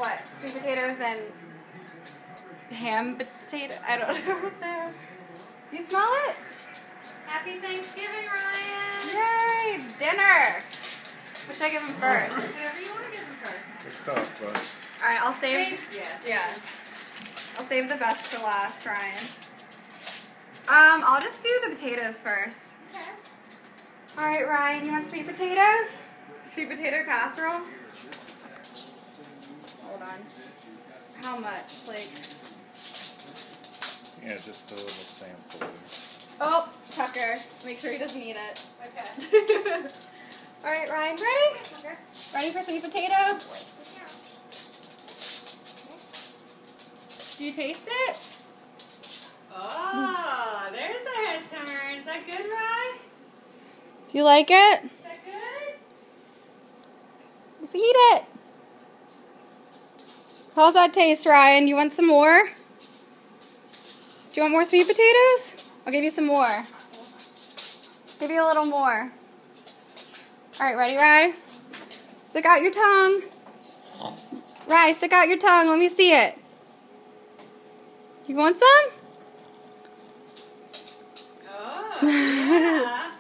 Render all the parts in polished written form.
what? Sweet potatoes and ham potato? I don't know what they're. Do you smell it? Happy Thanksgiving, Ryan! Yay! It's dinner! What should I give him first? Whatever you want to give him first. It's tough, but Alright, I'll save. Yes. Yeah. I'll save the best for last, Ryan. I'll just do the potatoes first. Okay. Alright, Ryan, you want sweet potatoes? Sweet potato casserole? Hold on. How much? Like. yeah, just a little sample. Oh, Tucker. Make sure he doesn't eat it. Okay. Alright, Ryan, ready? Okay. Ready for sweet potato? Do you taste it? Oh, there's a head turn. Is that good, Ryan? Do you like it? Is that good? Let's eat it. How's that taste, Ryan? You want some more? Do you want more sweet potatoes? I'll give you some more. Give you a little more. Alright, ready, Rye? Stick out your tongue. Rye, stick out your tongue. Let me see it. You want some? Oh, yeah.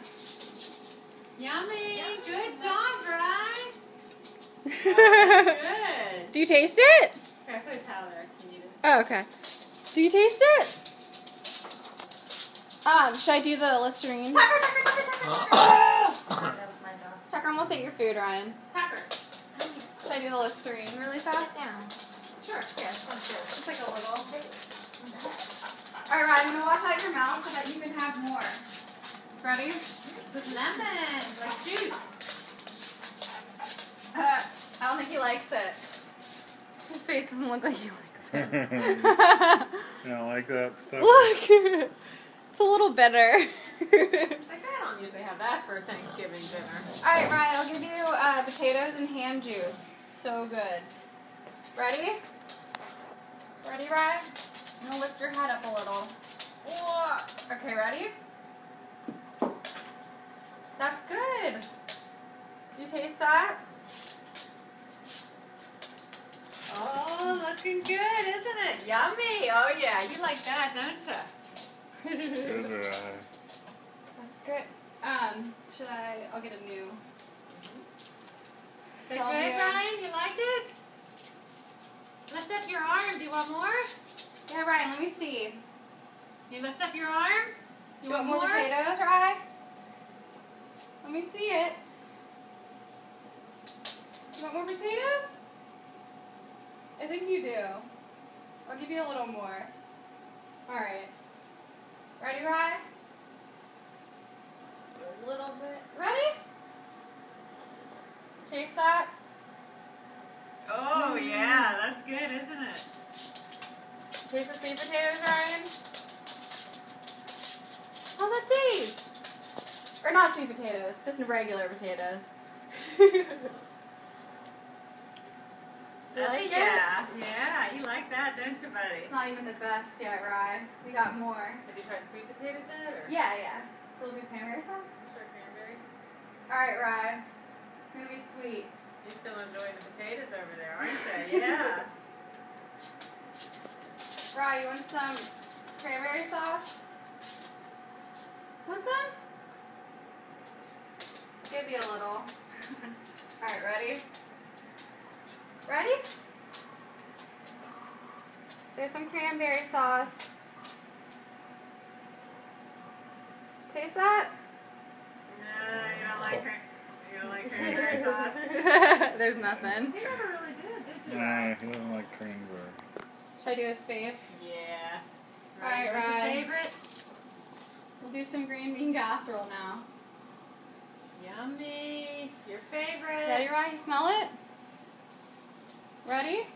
Yummy. Good job, Ryan. Oh, good. Do you taste it? Okay, put a towel there if you need it. Oh, okay. Do you taste it? Should I do the Listerine? That was my job. Tucker almost ate your food, Ryan. Tucker. Should I do the Listerine really fast? down. Sure. Yeah, sounds good. Just like a little. Alright, Ryan, I'm going to wash out your mouth so that you can have more. Ready? With lemon, like juice. I don't think he likes it. His face doesn't look like he likes it. You don't like that stuff? Look! It's a little bitter. Like, I don't usually have that for Thanksgiving dinner. Alright, Ryan, I'll give you potatoes and ham juice. So good. Ready? Ready, Ryan? I'm going to lift your head up a little. Whoa. Okay, ready? That's good. You taste that? Oh, looking good, isn't it? Yummy. Oh, yeah. You like that, don't you? Good, That's good. Should I'll get a new. Is that good, Ryan? You like it? Lift up your arm. Do you want more? Yeah, Ryan, let me see. You lift up your arm? You want more potatoes, Ryan? Let me see it. You want more potatoes? I think you do. I'll give you a little more. Alright. Ready, Ryan? Just a little bit. Ready? Taste that? Oh, yeah. That's good, isn't it? Taste the sweet potatoes, Ryan? How's that taste? Or not sweet potatoes, just regular potatoes. You like it? Yeah. Yeah, you like that, don't you, buddy? It's not even the best yet, Ryan. We got more. Have you tried sweet potatoes yet? Or? Yeah, yeah. So we'll do cranberry sauce? Sure, cranberry. Alright, Ryan. It's gonna be sweet. You're still enjoying the potatoes over there, aren't you? Yeah. Ryan, you want some cranberry sauce? Want some? Give you a little. Alright, ready? Ready? There's some cranberry sauce. Taste that? No, you don't like cranberry sauce. There's nothing. You never really did you? Nah, he doesn't like cranberry. Should I do his fave? Yeah. Alright, What's your Ryan. favorite? We'll do some green bean casserole now. Yummy. Your favorite. Ready, Ryan? You smell it? Ready?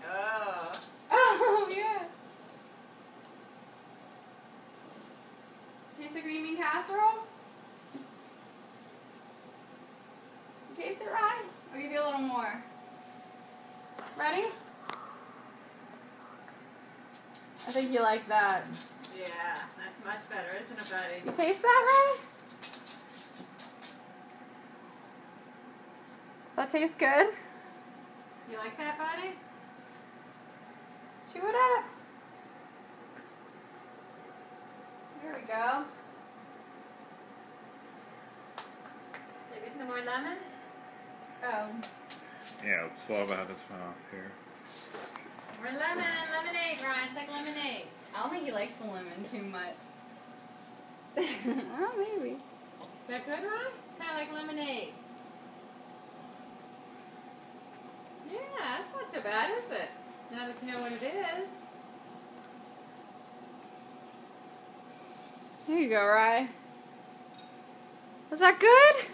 Oh. Oh, yeah. Taste the green bean casserole? You taste it, Ryan? I'll give you a little more. Ready? I think you like that. Yeah, that's much better, isn't it, buddy? You taste that, Ryan? That tastes good? You like that, buddy? Chew it up. There we go. Maybe some more lemon? Oh. Yeah, let's swab out his mouth here. More lemon. Lemonade, Ryan. It's like lemonade. I don't think he likes the lemon too much. Oh, maybe. Is that good, Ryan? It's kind of like lemonade. Yeah, that's not so bad, is it? Now that you know what it is. There you go, Rye. Was that good?